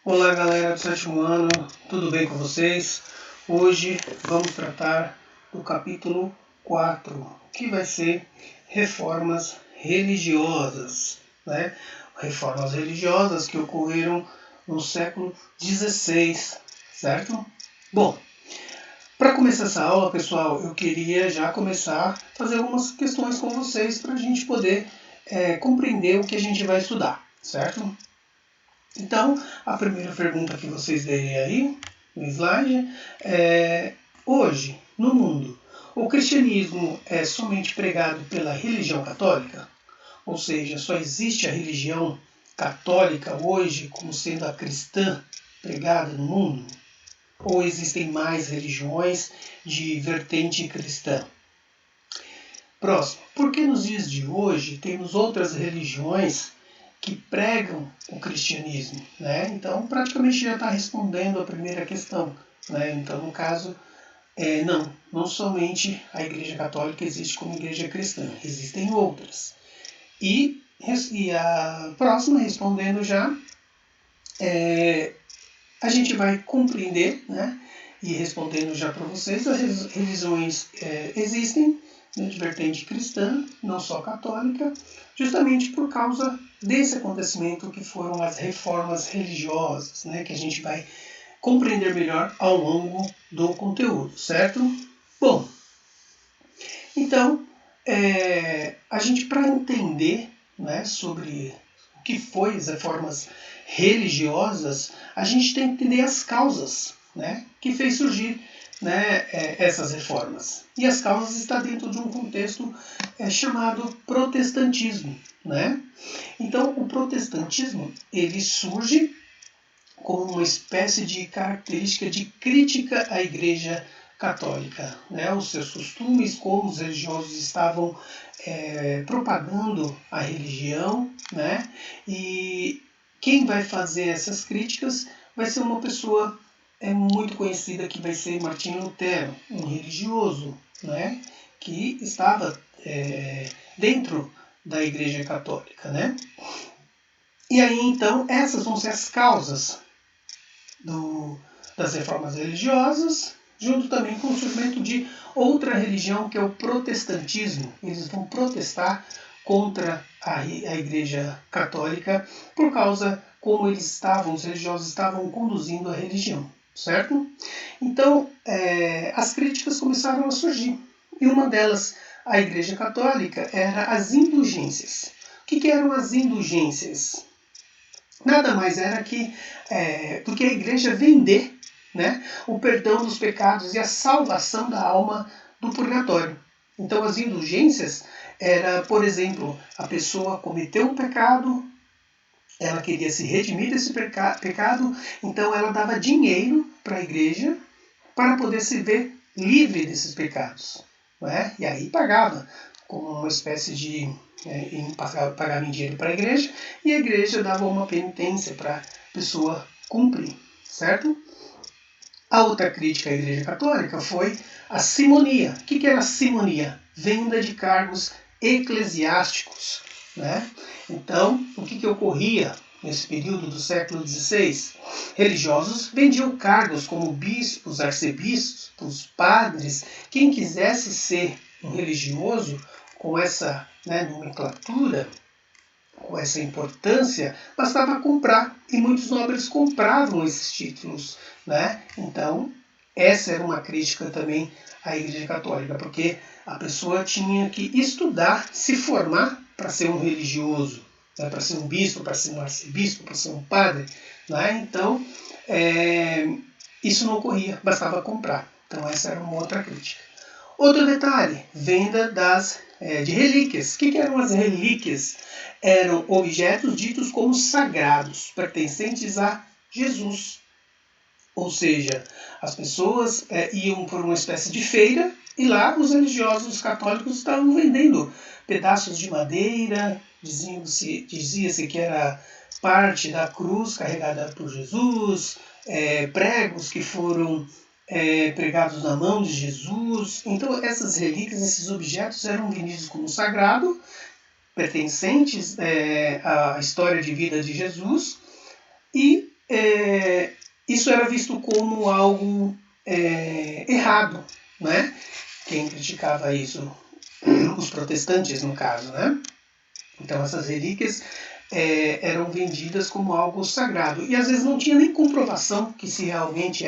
Olá galera do sétimo ano, tudo bem com vocês? Hoje vamos tratar do capítulo 4, que vai ser reformas religiosas, né? Reformas religiosas que ocorreram no século XVI, certo? Bom, para começar essa aula, pessoal, eu queria já começar a fazer algumas questões com vocês para a gente poder compreender o que a gente vai estudar, certo? Então, a primeira pergunta que vocês veem aí no slide é: hoje, no mundo, o cristianismo é somente pregado pela religião católica? Ou seja, só existe a religião católica hoje como sendo a cristã pregada no mundo? Ou existem mais religiões de vertente cristã? Próximo, por que nos dias de hoje temos outras religiões que pregam o cristianismo, né? Então, praticamente já está respondendo a primeira questão, né? Então, no caso, não somente a Igreja Católica existe como igreja cristã, existem outras. E a próxima, respondendo já, a gente vai compreender, né? E respondendo já para vocês, as religiões existem, né, de vertente cristã, não só católica, justamente por causa desse acontecimento que foram as reformas religiosas, né, que a gente vai compreender melhor ao longo do conteúdo, certo? Bom, então, a gente, para entender, né, sobre o que foi as reformas religiosas, a gente tem que entender as causas, né, que fez surgir, né, essas reformas. E as causas estão dentro de um contexto chamado protestantismo, né? Então, o protestantismo ele surge como uma espécie de característica de crítica à Igreja Católica, né? Os seus costumes, como os religiosos estavam propagando a religião, né? E quem vai fazer essas críticas vai ser uma pessoa muito conhecida, que vai ser Martinho Lutero, um religioso, né? Que estava dentro da Igreja Católica, né? E aí, então, essas vão ser as causas das reformas religiosas, junto também com o surgimento de outra religião, que é o protestantismo. Eles vão protestar contra a Igreja Católica por causa como os religiosos estavam conduzindo a religião, certo? Então, as críticas começaram a surgir. E uma delas, a Igreja Católica, era as indulgências. O que eram as indulgências? Nada mais era do que a igreja vender, né, o perdão dos pecados e a salvação da alma do purgatório. Então, as indulgências era, por exemplo, a pessoa cometeu um pecado, ela queria se redimir desse pecado, então ela dava dinheiro para a igreja para poder se ver livre desses pecados, não é? E aí pagava como uma espécie de pagava em dinheiro para a igreja, e a igreja dava uma penitência para a pessoa cumprir, certo? A outra crítica à Igreja Católica foi a simonia. O que era a simonia? Venda de cargos eclesiásticos, né? Então, o que ocorria nesse período do século XVI? Religiosos vendiam cargos como bispos, arcebispos, padres. Quem quisesse ser um religioso com essa nomenclatura, com essa importância, bastava comprar, e muitos nobres compravam esses títulos, né? Então, essa era uma crítica também à Igreja Católica, porque a pessoa tinha que estudar, se formar para ser um religioso, né? Para ser um bispo, para ser um arcebispo, para ser um padre, né? Então, isso não ocorria, bastava comprar. Então, essa era uma outra crítica. Outro detalhe, venda de relíquias. O que eram as relíquias? Eram objetos ditos como sagrados, pertencentes a Jesus. Ou seja, as pessoas iam por uma espécie de feira, e lá os religiosos católicos estavam vendendo pedaços de madeira, dizia-se que era parte da cruz carregada por Jesus, pregos que foram pregados na mão de Jesus. Então essas relíquias, esses objetos eram vendidos como sagrado, pertencentes à história de vida de Jesus, e como algo errado, né? Quem criticava isso? Os protestantes, no caso, né? Então essas relíquias eram vendidas como algo sagrado. E às vezes não tinha nem comprovação que se realmente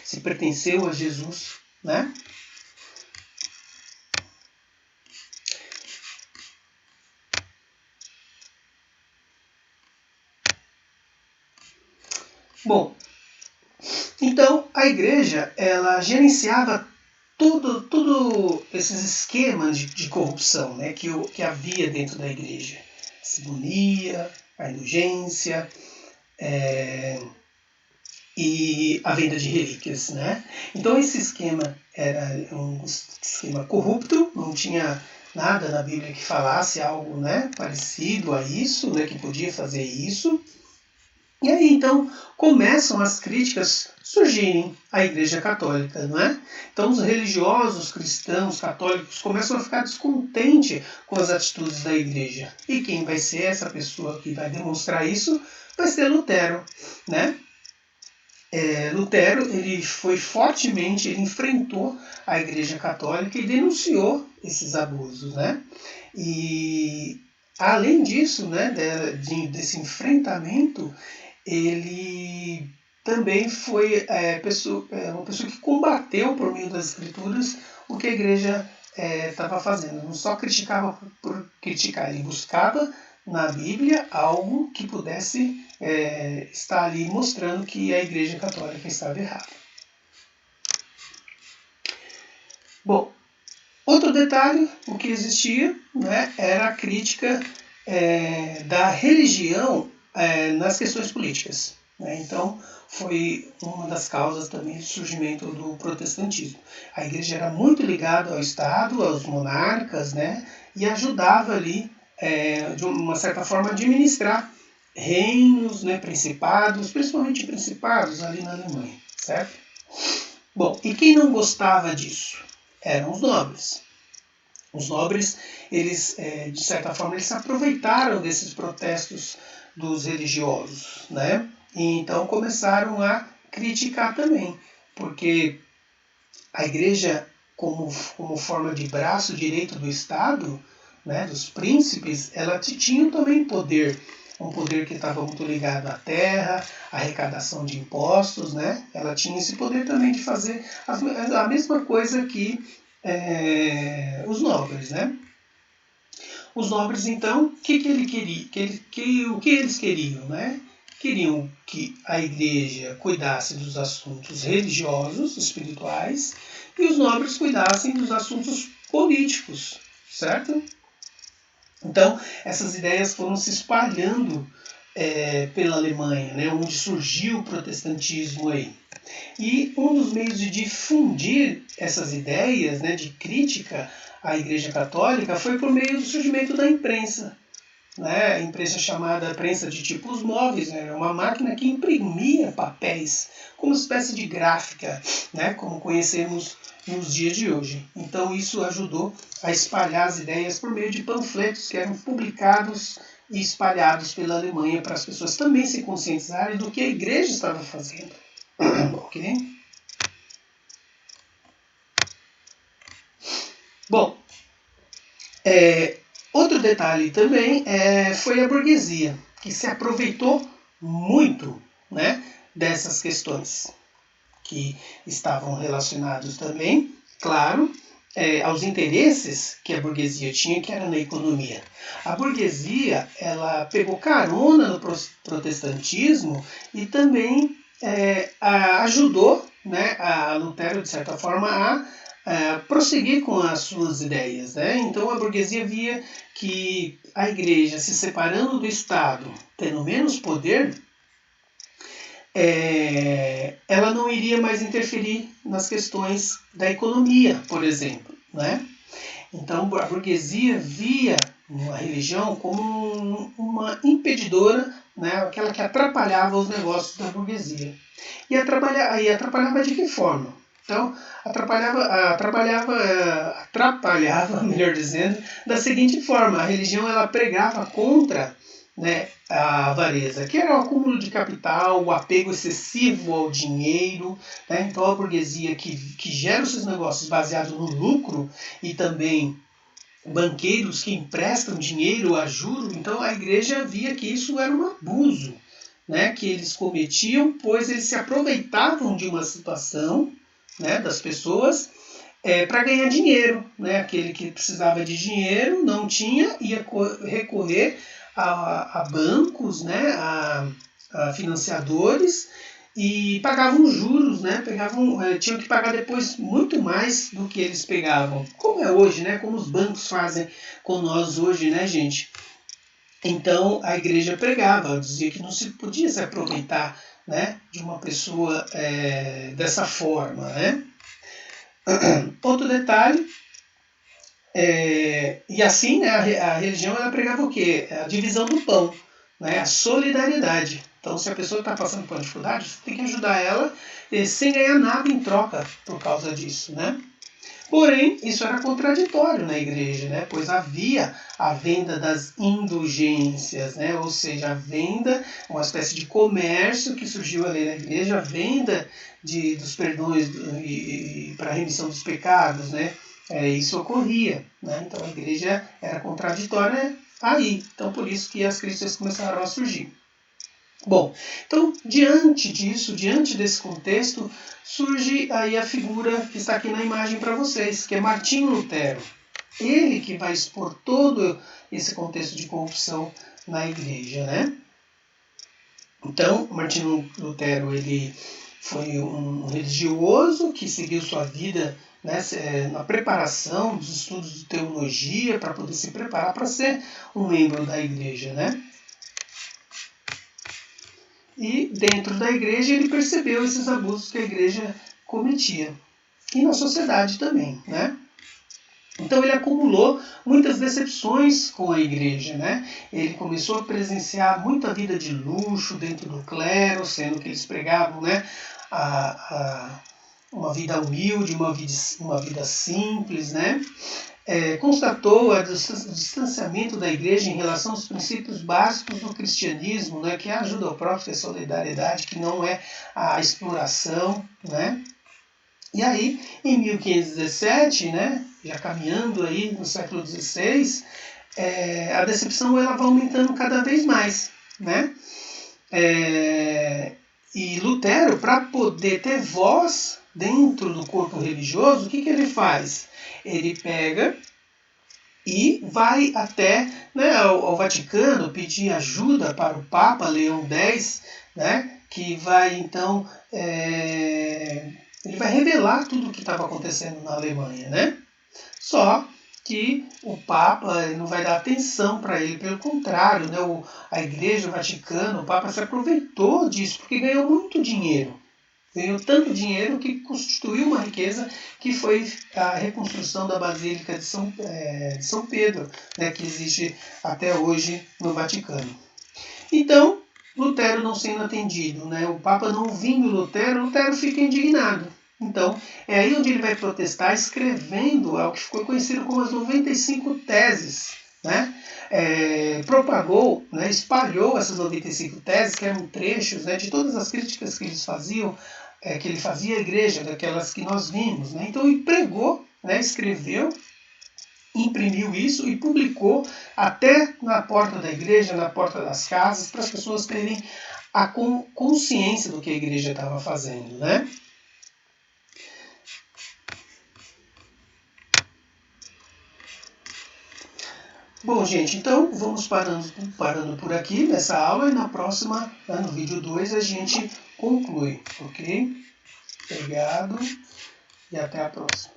se pertenceu a Jesus, né? Bom, então a igreja, ela gerenciava tudo esses esquemas de corrupção, né, que havia dentro da igreja. A simonia, a indulgência, e a venda de relíquias, né? Então esse esquema era um esquema corrupto, não tinha nada na Bíblia que falasse algo, né, parecido a isso, né, que podia fazer isso. E aí então começam as críticas surgirem à Igreja Católica, não é? Então os religiosos cristãos católicos começam a ficar descontentes com as atitudes da Igreja. E quem vai ser essa pessoa que vai demonstrar isso vai ser Lutero, né? Lutero, ele enfrentou a Igreja Católica e denunciou esses abusos, né? E além disso, né, desse enfrentamento, ele também foi uma pessoa que combateu por meio das escrituras o que a igreja estava fazendo. Não só criticava por criticar, ele buscava na Bíblia algo que pudesse estar ali mostrando que a igreja católica estava errada. Bom, outro detalhe, o que existia, né, era a crítica da religião nas questões políticas. Né? Então, foi uma das causas também do surgimento do protestantismo. A igreja era muito ligada ao Estado, aos monarcas, né, e ajudava ali, de uma certa forma, a administrar reinos, né, principados, principalmente principados ali na Alemanha, certo? Bom, e quem não gostava disso? Eram os nobres. Os nobres, eles, de certa forma, eles se aproveitaram desses protestos dos religiosos, né? E então começaram a criticar também, porque a igreja, como forma de braço direito do Estado, né, dos príncipes, ela tinha também poder, um poder que estava muito ligado à terra, à arrecadação de impostos, né? Ela tinha esse poder também de fazer a mesma coisa que os nobres, né? Os nobres, então, o que eles queriam, né? Queriam que a igreja cuidasse dos assuntos religiosos, espirituais, e os nobres cuidassem dos assuntos políticos, certo? Então, essas ideias foram se espalhando pela Alemanha, né, onde surgiu o protestantismo aí. E um dos meios de difundir essas ideias, né, de crítica à Igreja Católica foi por meio do surgimento da imprensa. Né, a imprensa chamada prensa de tipos móveis, né, uma máquina que imprimia papéis como uma espécie de gráfica, né, como conhecemos nos dias de hoje. Então isso ajudou a espalhar as ideias por meio de panfletos que eram publicados e espalhados pela Alemanha para as pessoas também se conscientizarem do que a igreja estava fazendo. Ok? Bom, outro detalhe também foi a burguesia, que se aproveitou muito, né, dessas questões, que estavam relacionados também, claro, aos interesses que a burguesia tinha, que era na economia. A burguesia, ela pegou carona no protestantismo e também ajudou, né, a Lutero, de certa forma, a prosseguir com as suas ideias. Né? Então a burguesia via que a igreja, se separando do Estado, tendo menos poder, ela não iria mais interferir nas questões da economia, por exemplo. Né? Então a burguesia via a religião como uma impedidora, né? Aquela que atrapalhava os negócios da burguesia. E atrapalhava de que forma? Então, atrapalhava, melhor dizendo, da seguinte forma: a religião ela pregava contra né, a avareza, que era o acúmulo de capital, o apego excessivo ao dinheiro, né? Então a burguesia que gera os seus negócios baseados no lucro e também banqueiros que emprestam dinheiro a juro, então a igreja via que isso era um abuso, né, que eles cometiam, pois eles se aproveitavam de uma situação, né, das pessoas para ganhar dinheiro, né? Aquele que precisava de dinheiro, não tinha, ia recorrer a bancos, né? A financiadores e pagavam juros, né? Tinham que pagar depois muito mais do que eles pegavam. Como é hoje, né? Como os bancos fazem com nós hoje, né, gente? Então a igreja pregava, dizia que não se podia se aproveitar, né, de uma pessoa dessa forma, né? Outro detalhe, e assim, né, a religião ela pregava o quê? A divisão do pão, né, a solidariedade. Então, se a pessoa está passando por uma dificuldade, você tem que ajudar ela sem ganhar nada em troca por causa disso, né? Porém, isso era contraditório na igreja, né? Pois havia a venda das indulgências, né? Ou seja, a venda, uma espécie de comércio que surgiu ali na igreja, a venda dos perdões para a remissão dos pecados, né? Isso ocorria, né? Então a igreja era contraditória aí. Então por isso que as críticas começaram a surgir. Bom, então diante disso, diante desse contexto, surge aí a figura que está aqui na imagem para vocês, que é Martinho Lutero. Ele que vai expor todo esse contexto de corrupção na igreja, né? Então, Martinho Lutero, ele foi um religioso que seguiu sua vida, né, na preparação dos estudos de teologia para poder se preparar para ser um membro da igreja, né? E dentro da igreja ele percebeu esses abusos que a igreja cometia. E na sociedade também, né? Então ele acumulou muitas decepções com a igreja, né? Ele começou a presenciar muita vida de luxo dentro do clero, sendo que eles pregavam, né, uma vida humilde, uma vida simples, né? Constatou o distanciamento da igreja em relação aos princípios básicos do cristianismo, né, que é a ajuda ao próximo, que é a solidariedade, que não é a exploração, né? E aí, em 1517, né, já caminhando aí no século XVI, a decepção ela vai aumentando cada vez mais, né? E Lutero, para poder ter voz dentro do corpo religioso, o que ele faz? Ele pega e vai até, né, ao Vaticano pedir ajuda para o Papa Leão X, né, que vai então ele vai revelar tudo o que estava acontecendo na Alemanha, né? Só que o Papa não vai dar atenção para ele, pelo contrário, né, a Igreja, o Vaticano, o Papa se aproveitou disso porque ganhou muito dinheiro. Ganhou tanto dinheiro que constituiu uma riqueza que foi a reconstrução da Basílica de São Pedro, né, que existe até hoje no Vaticano. Então, Lutero não sendo atendido, né, o Papa não ouvindo Lutero fica indignado. Então, é aí onde ele vai protestar, escrevendo o que ficou conhecido como as 95 teses, né? Propagou, né, espalhou essas 95 teses, que eram trechos, né, de todas as críticas que eles faziam, que ele fazia à igreja, daquelas que nós vimos, né? Então ele pregou, né, escreveu, imprimiu isso e publicou até na porta da igreja, na porta das casas, para as pessoas terem a consciência do que a igreja estava fazendo, né? Bom, gente, então vamos parando por aqui nessa aula e na próxima, no vídeo 2, a gente conclui, ok? Obrigado e até a próxima.